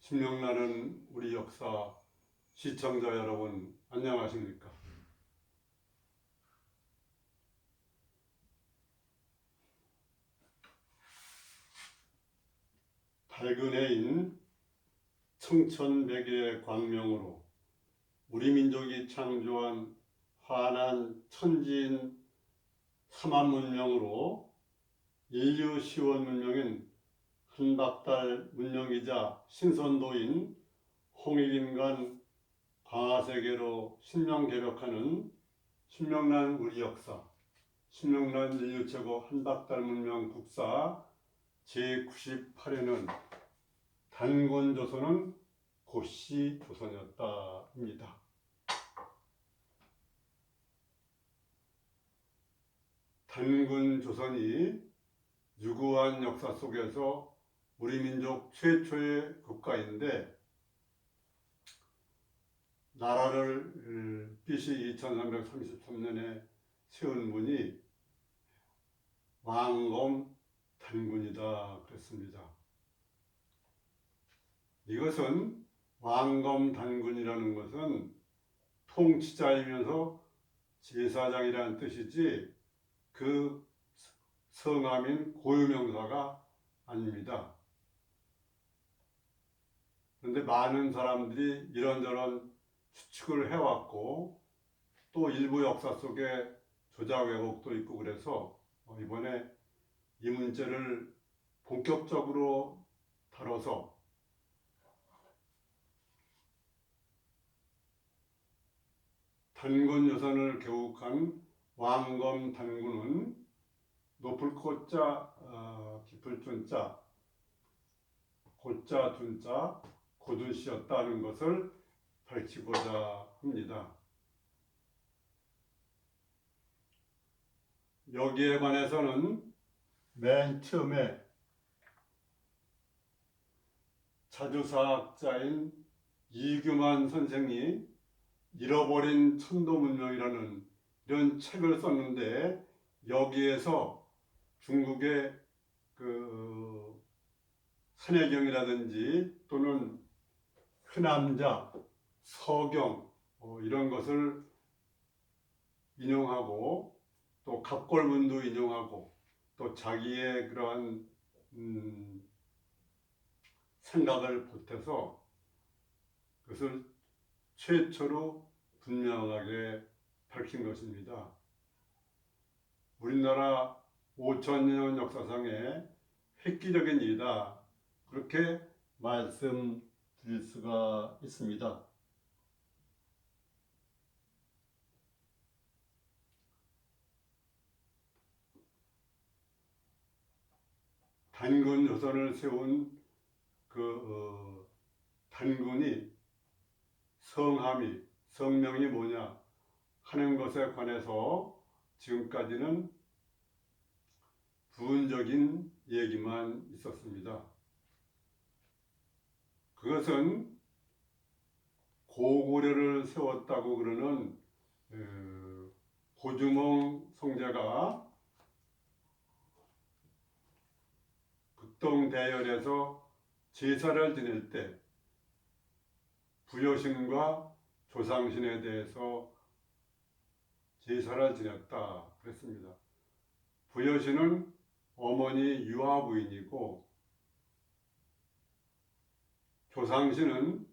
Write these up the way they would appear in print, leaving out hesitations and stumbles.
신명나는 우리 역사 시청자 여러분 안녕하십니까? 밝은 해인 청천백의 광명으로 우리 민족이 창조한 환한 천지인 삼한 문명으로 인류 시원 문명인 한박달 문명이자 신선도인 홍익인간 광화세계로 신명개벽하는 신명난 우리 역사, 신명난 인류 최고 한박달 문명 국사 제98회는 단군조선은 고씨 조선이었다입니다. 단군조선이 유구한 역사 속에서 우리 민족 최초의 국가인데 나라를 BC 2333년에 세운 분이 왕검 단군이다 그랬습니다. 이것은 왕검 단군이라는 것은 통치자이면서 제사장이라는 뜻이지 그 성함인 고유명사가 아닙니다. 그런데 많은 사람들이 이런저런 추측을 해왔고 또 일부 역사 속에 조작 왜곡도 있고 그래서 이번에 이 문제를 본격적으로 다뤄서 단군 여선을 개국한 왕검 단군은 높을 꽃자 깊을 둔자 곧자 둔자 고둔씨였다는 것을 밝히고자 합니다. 여기에 관해서는 맨 처음에 자주사학자인 이규만 선생이 잃어버린 천도문명이라는 이런 책을 썼는데 여기에서 중국의 그 산해경이라든지 또는 흔함자, 서경 이런 것을 인용하고 또 갑골문도 인용하고 또 자기의 그러한 생각을 보태서 그것을 최초로 분명하게 밝힌 것입니다. 우리나라 5,000년 역사상의 획기적인 일이다 그렇게 말씀드릴 수가 있습니다. 단군 조선을 세운 그 단군이 성함이 성명이 뭐냐 하는 것에 관해서 지금까지는 부분적인 얘기만 있었습니다. 그것은 고구려를 세웠다고 그러는 고주몽 성자가 극동대열에서 제사를 지낼 때 부여신과 조상신에 대해서 제사를 지냈다 그랬습니다. 부여신은 어머니 유아부인이고 조상신은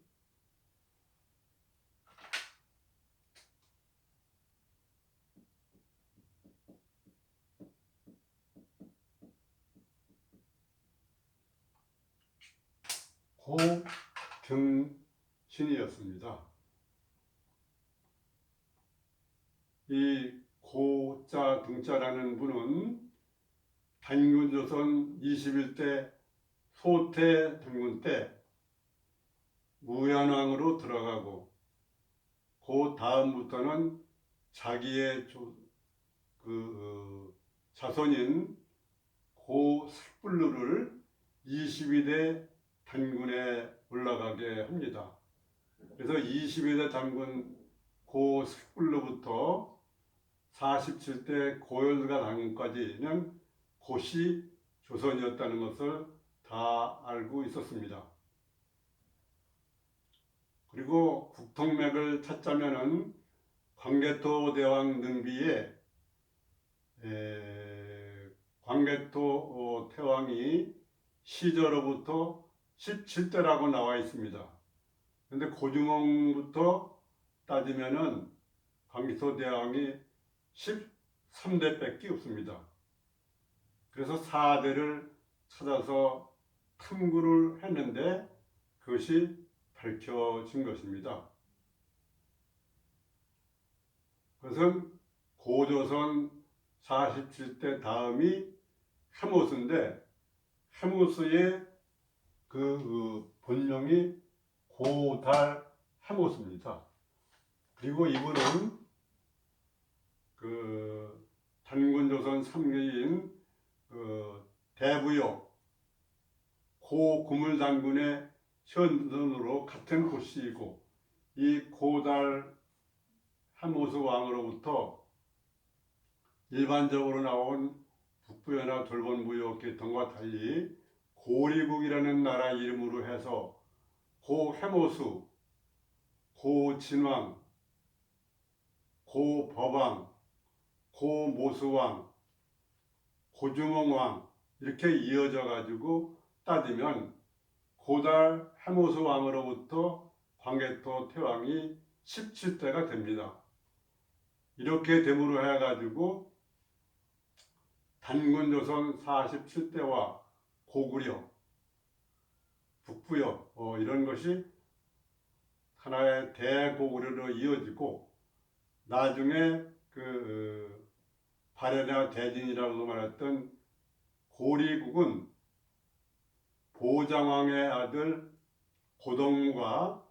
고등신이었습니다. 이 고자 등자라는 분은 단군조선 21대 소태 단군 때 무연왕으로 들어가고 그 다음부터는 자기의 자손인 고삭불루를 22대 단군에 올라가게 합니다. 그래서 22대 단군 고삭불루부터 47대 고열가 단군까지는 고씨 조선이었다는 것을 다 알고 있었습니다. 그리고 국통맥을 찾자면은 광개토 대왕 능비에 광개토 태왕이 시저로부터 17대라고 나와 있습니다. 근데 고주몽부터 따지면은 광개토 대왕이 13대밖에 없습니다. 그래서 4대를 찾아서 탐구를 했는데 그것이 밝혀진 것입니다. 그것은 고조선 47대 다음이 해모스인데 해모스의 그 본명이 고달 해모스입니다. 그리고 이분은 그 단군조선 3기인 그 대부역 고구물단군의 현선으로 같은 고씨이고 이 고달 해모스 왕으로부터 일반적으로 나온 북부여나 돌본부역 계통과 달리 고리국이라는 나라 이름으로 해서 고해모수, 고진왕, 고법왕, 고모수왕, 고주몽왕 이렇게 이어져 가지고 따지면 고달 해모수 왕으로부터 광개토 태왕이 17대가 됩니다. 이렇게 됨으로 해가지고 단군조선 47대와 고구려, 북부역 이런 것이 하나의 대고구려로 이어지고 나중에 그 발해나 대진이라고 말했던 고리국은 보장왕의 아들 고동무가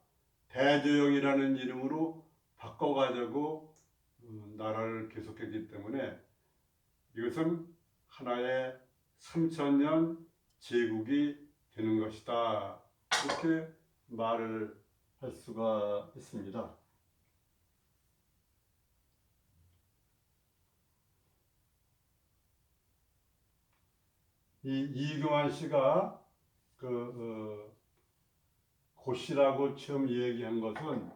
대조영이라는 이름으로 바꿔가지고 나라를 계속했기 때문에 이것은 하나의 3000년 제국이 되는 것이다. 이렇게 말을 할 수가 있습니다. 이 이경환 씨가 고씨라고 처음 얘기한 것은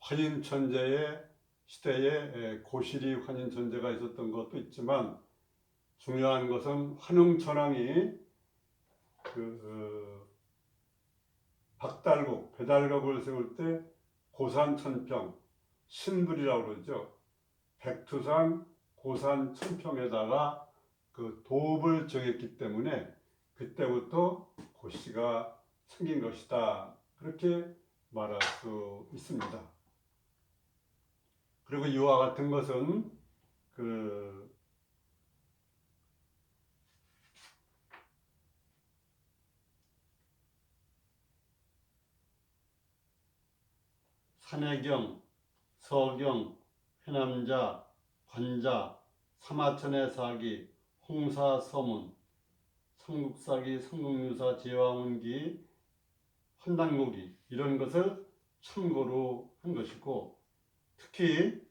환인천재의 시대에 고실이 환인천재가 있었던 것도 있지만 중요한 것은 환웅천왕이 박달국, 배달국을 세울 때 고산천평, 신불이라고 그러죠. 백두산, 고산, 천평에다가 그 도읍을 정했기 때문에 그때부터 고씨가 생긴 것이다. 그렇게 말할 수 있습니다. 그리고 이와 같은 것은 산해경, 서경, 회남자, 관자, 사마천의 사기, 홍사서문, 삼국사기, 삼국유사, 제왕운기, 환단고기 이런 것을 참고로 한 것이고 특히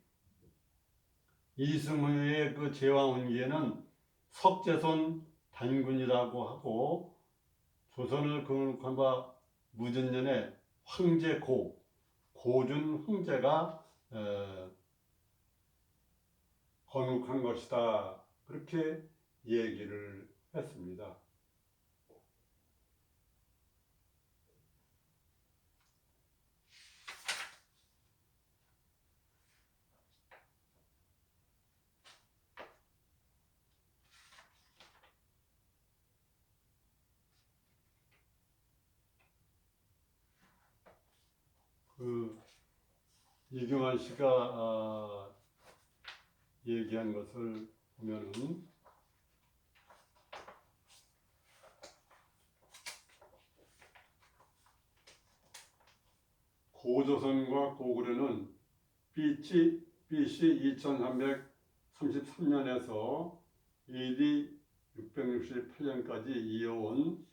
이승후의 그 제왕운기에는 석재손 단군이라고 하고 조선을 건국한 바 무전년에 황제 고준 황제가 건국한 것이다. 그렇게 얘기를 했습니다. 이경환 씨가 얘기한 것을 보면은 고조선과 고구려는 BC 2333년에서 AD 668년까지 이어온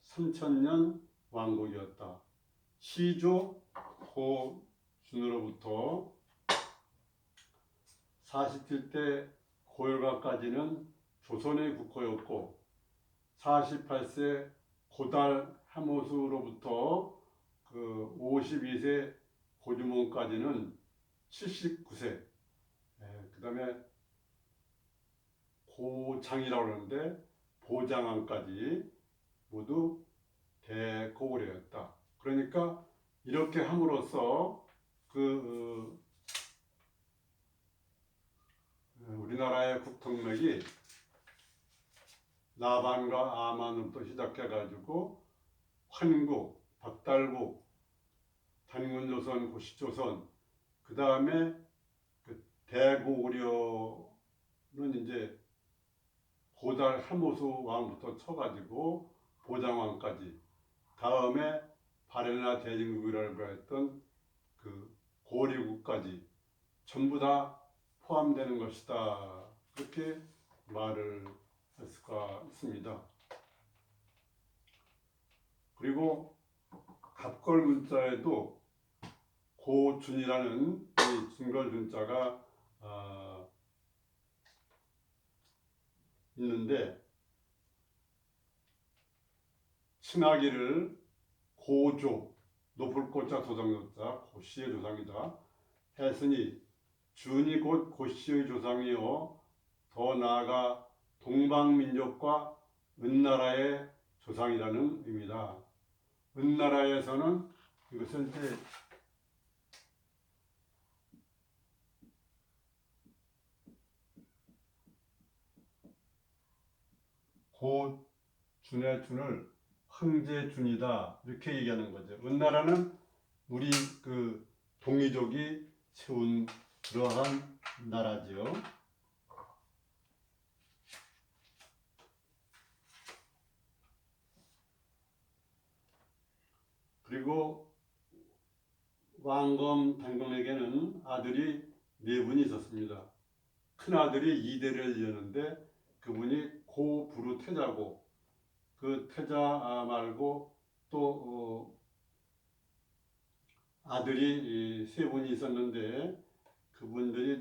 3000년 왕국이었다. 시조 고준으로부터 47대 고열가까지는 조선의 국호였고 48세 고달 하모수로부터 그 52세 고주몽까지는 79세. 그 다음에 고장이라고 그러는데 보장왕까지 모두 대고구려였다. 그러니까 이렇게 함으로써 우리나라의 국통맥이 나반과 아만으로부터 시작해가지고 환국, 박달국, 단군조선, 고시조선, 그 다음에 그 대고구려는 이제 고달 하모수 왕부터 쳐가지고 보장왕까지, 다음에 바렐라 대진국이라고 했던 그 고리국까지 전부 다 포함되는 것이다. 그렇게 말을 할 수가 있습니다. 그리고 갑걸 문자에도 고준이라는 이 중걸 준자가 있는데, 칭하기를 고조, 높을 고자 조상조자, 고씨의 조상이다 했으니 준이 곧 고씨의 조상이요 더 나아가 동방민족과 은나라의 조상이라는 의미다. 은나라에서는 이것은 이제 고준의 준을 황제준이다 이렇게 얘기하는 거죠. 은나라는 우리 그 동이족이 세운 그러한 나라죠. 그리고 왕검 단검에게는 아들이 네 분이 있었습니다. 큰 아들이 이대를 이었는데 그분이 고부르태자고, 그 태자 말고 또 아들이 세 분이 있었는데 그분들이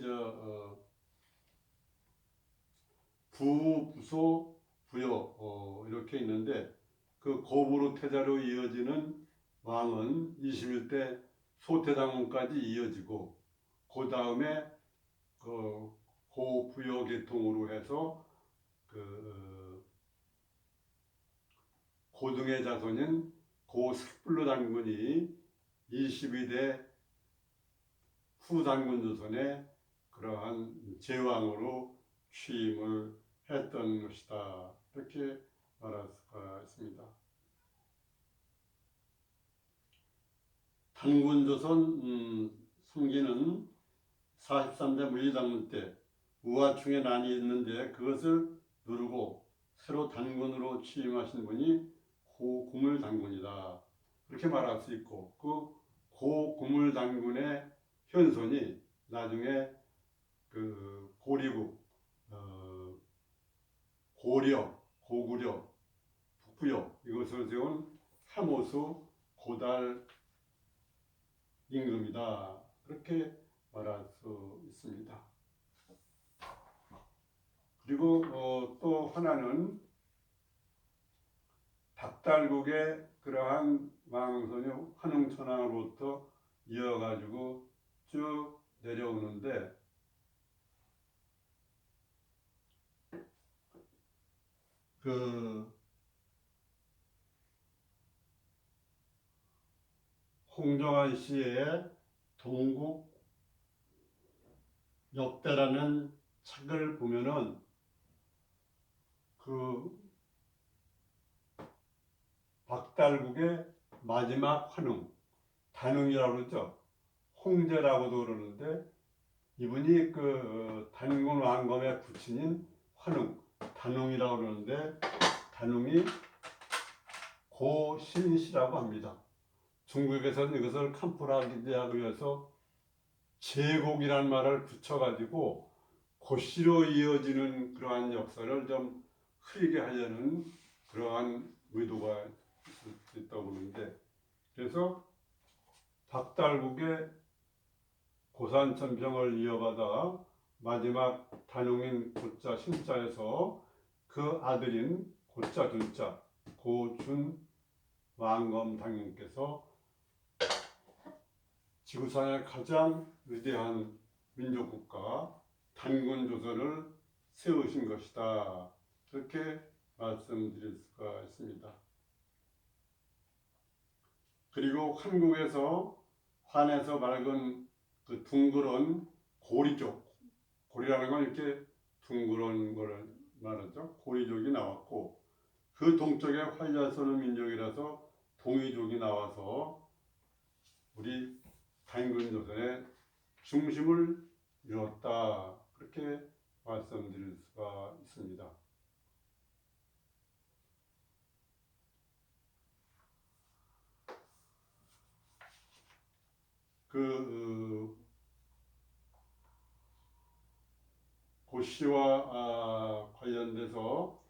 부, 부소, 부여 이렇게 있는데, 그 고부르태자로 이어지는 왕은 21대 소태장군까지 이어지고, 그 다음에 그 고부여 계통으로 해서 그 고등의 자손인 고색불로 장군이 22대 후장군 조선의 그러한 제왕으로 취임을 했던 것이다. 이렇게 말할 수가 있습니다. 단군조선 성기는 43대 물리장군 때 우하충에 난이 있는데 그것을 누르고 새로 단군으로 취임하신 분이 고구물단군이다. 그렇게 말할 수 있고, 그 고구물단군의 현손이 나중에 그 고리국, 고려, 고구려, 북부여 이것을 세운 하모수 고달 임금이다. 그렇게 말할 수 있습니다. 그리고 또 하나는 박달국의 그러한 왕손이 환웅천왕으로부터 이어가지고 쭉 내려오는데, 그 홍정한 씨의 동국 역대라는 책을 보면은 그 박달국의 마지막 환웅, 단웅이라고 그러죠. 홍제라고도 그러는데 이분이 그 단군 왕검의 부친인 환웅, 단웅이라고 그러는데 단웅이 고신씨라고 합니다. 중국에서는 이것을 캄프라하기 위해서 제국이라는 말을 붙여가지고 고씨로 이어지는 그러한 역사를 좀 흐리게 하려는 그러한 의도가 있다고 보는데, 그래서 박달국의 고산천병을 이어받아 마지막 단웅인 고자 신자에서 그 아들인 고자 둘자 고준 왕검 당군께서 지구상의 가장 위대한 민족국가 단군조선을 세우신 것이다. 그렇게 말씀드릴 수가 있습니다. 그리고 한국에서 환에서 맑은 그 둥그런 고리족, 고리라는 건 이렇게 둥그런 거를 말하죠. 고리족이 나왔고, 그 동쪽에 활약 쏘는 민족이라서 동이족이 나와서 우리 단군조선의 중심을 이뤘다. 그렇게 말씀드릴 수가 있습니다. 고씨와 관련돼서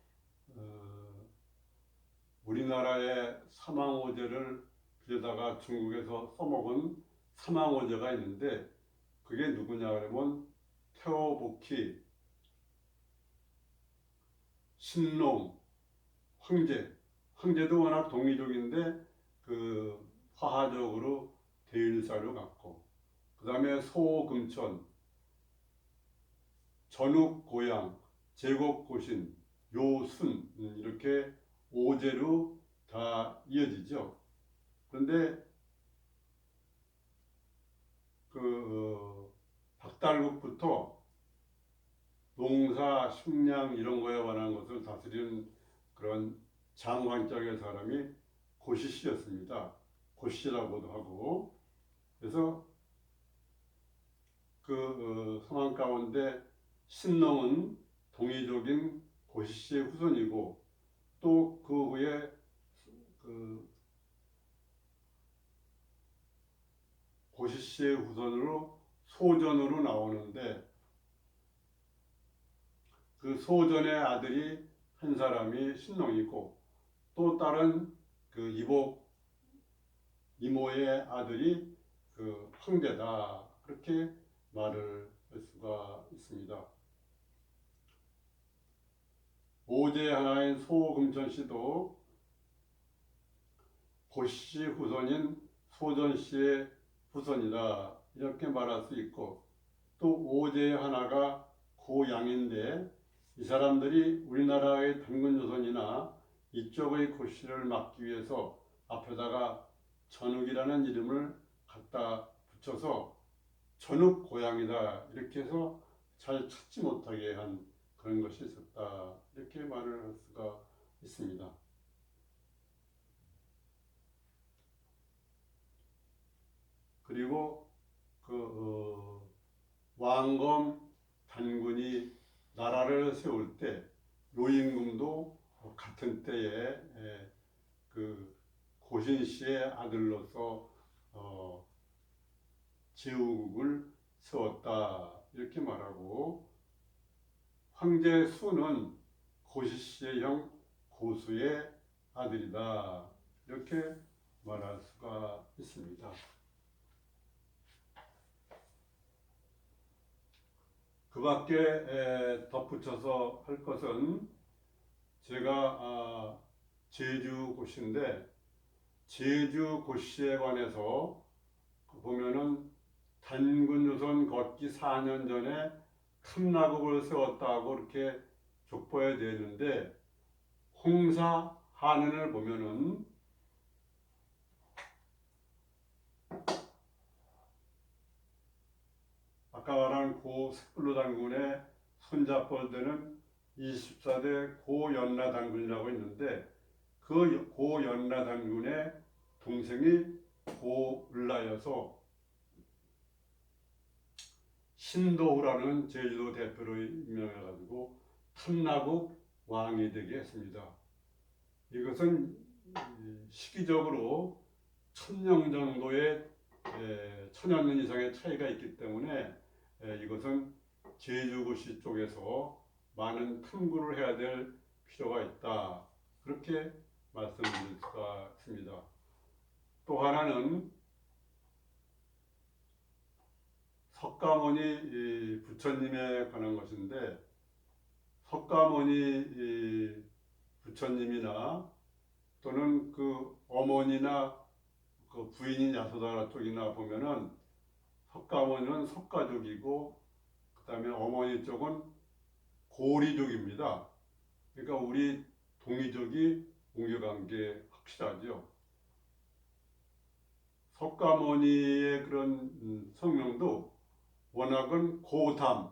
우리나라의 사망오제를 빌려다가 중국에서 써먹은 사망오제가 있는데 그게 누구냐 그러면 태오복희, 신농, 황제도 워낙 동이족인데 그 화하족으로 대일사를 갖고 그 다음에 소금천, 전욱고양, 제곡고신, 요순 이렇게 오제로 다 이어지죠. 그런데 박달국부터 농사, 식량 이런 거에 관한 것을 다스리는 그런 장관적의 사람이 고시씨였습니다. 고시라고도 하고 그래서 상황 가운데 신농은 동이족인 고시씨의 후손이고 또 그 후에 고시씨의 후손으로 소전으로 나오는데 그 소전의 아들이 한 사람이 신농이고 또 다른 이모의 아들이 황제다. 그렇게 말을 할 수가 있습니다. 오제 하나인 소금천씨도 고씨 후손인 소전씨의 후손이다. 이렇게 말할 수 있고 또 오제 하나가 고양인데 이 사람들이 우리나라의 단군조선이나 이쪽의 고씨를 막기 위해서 앞에다가 전욱이라는 이름을 갖다 붙여서 전욱고양이다 이렇게 해서 잘 찾지 못하게 한 그런 것이 있었다. 이렇게 말을 할 수가 있습니다. 그리고 왕검 단군이 나라를 세울 때 노임금도 같은 때에 고신씨의 아들로서 제후국을 세웠다 이렇게 말하고 황제 수는 고시씨의 형 고수의 아들이다 이렇게 말할 수가 있습니다. 그 밖에 덧붙여서 할 것은 제가 제주 고씨인데 제주 고씨에 관해서 보면은 단군조선 걷기 4년 전에 탐나국을 세웠다고 이렇게 족보에 되는데 홍사 한은을 보면은 아까 말한 고 색불로 단군의 손자뻘되는 24대 고연라 단군이라고 있는데 그 고연라 단군의 동생이 고을라여서 신도후라는 제주도 대표로 임명해가지고 탐나국 왕이 되게 했습니다. 이것은 시기적으로 1000년 정도의 1000여 년 이상의 차이가 있기 때문에 이것은 제주고시 쪽에서 많은 탐구를 해야 될 필요가 있다. 그렇게 말씀드릴 수가 있습니다. 또 하나는 석가모니 부처님에 관한 것인데 석가모니 부처님이나 또는 그 어머니나 그 부인인 야소다라 쪽이나 보면은 석가모니는 석가족이고 그 다음에 어머니 쪽은 고리족입니다. 그러니까 우리 동이족이 공교관계 확실하죠. 석가모니의 그런 성명도 워낙은 고담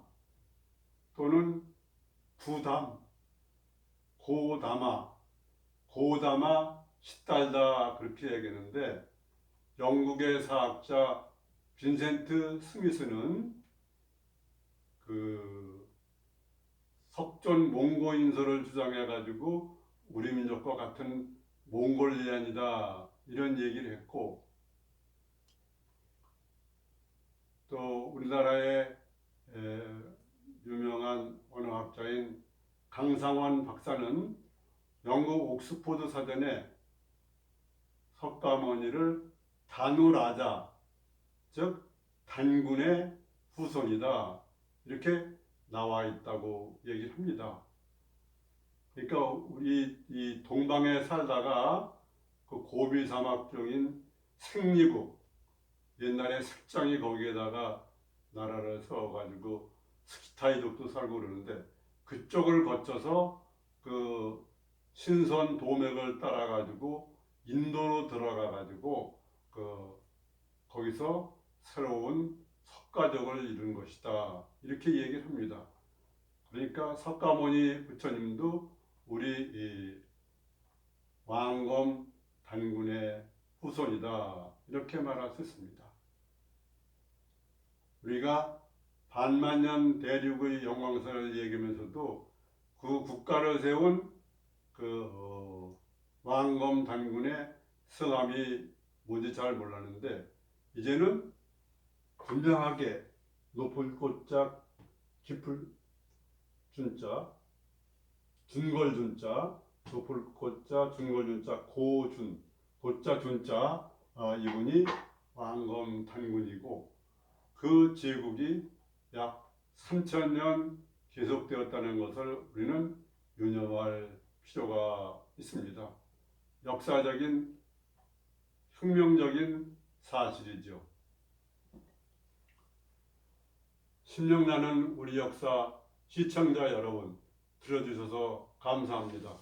또는 부담, 고다마, 고다마 시달다 그렇게 얘기하는데 영국의 사학자 빈센트 스미스는 그 석존 몽고인설을 주장해 가지고 우리 민족과 같은 몽골리안이다 이런 얘기를 했고 또 우리나라의 유명한 언어학자인 강상원 박사는 영국 옥스포드 사전에 석가모니를 다누라자 즉 단군의 후손이다 이렇게 나와 있다고 얘기를 합니다. 그러니까 우리 이 동방에 살다가 그 고비 사막 쪽인 생리국 옛날에 색장이 거기에다가 나라를 세워가지고 스키타이족도 살고 그러는데 그쪽을 거쳐서 그 신선 도맥을 따라가지고 인도로 들어가가지고 그 거기서 새로운 석가족을 이룬 것이다 이렇게 얘기를 합니다. 그러니까 석가모니 부처님도 우리 이 왕검 단군의 후손이다 이렇게 말할 수 있습니다. 우리가 반만년 대륙의 영광사를 얘기하면서도 그 국가를 세운 그 왕검 단군의 성함이 뭔지 잘 몰랐는데 이제는 분명하게 높은 꽃자 깊을 준자 준걸 준자 높을 꽃자 준걸 준자 고준 꽃자 준자 이분이 왕검 단군이고 그 제국이 약 3000년 계속되었다는 것을 우리는 유념할 필요가 있습니다. 역사적인 혁명적인 사실이죠. 심령나는 우리 역사 시청자 여러분 들어주셔서 감사합니다.